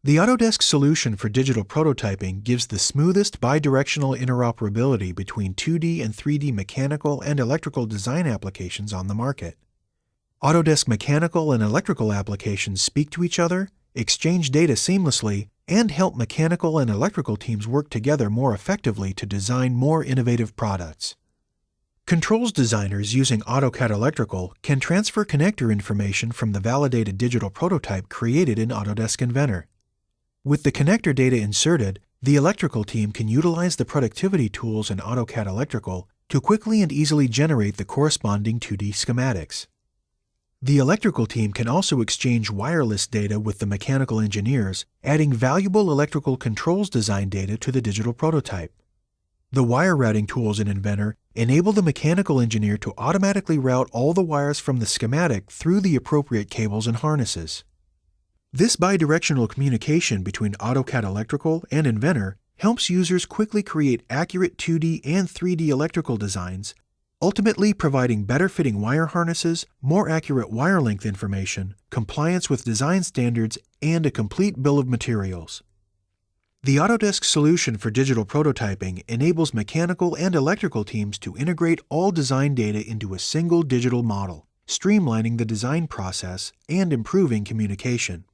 The Autodesk solution for digital prototyping gives the smoothest bidirectional interoperability between 2D and 3D mechanical and electrical design applications on the market. Autodesk mechanical and electrical applications speak to each other, exchange data seamlessly, and help mechanical and electrical teams work together more effectively to design more innovative products. Controls designers using AutoCAD Electrical can transfer connector information from the validated digital prototype created in Autodesk Inventor. With the connector data inserted, the electrical team can utilize the productivity tools in AutoCAD Electrical to quickly and easily generate the corresponding 2D schematics. The electrical team can also exchange wireless data with the mechanical engineers, adding valuable electrical controls design data to the digital prototype. The wire routing tools in Inventor enable the mechanical engineer to automatically route all the wires from the schematic through the appropriate cables and harnesses. This bidirectional communication between AutoCAD Electrical and Inventor helps users quickly create accurate 2D and 3D electrical designs, ultimately providing better fitting wire harnesses, more accurate wire length information, compliance with design standards, and a complete bill of materials. The Autodesk solution for digital prototyping enables mechanical and electrical teams to integrate all design data into a single digital model, streamlining the design process and improving communication.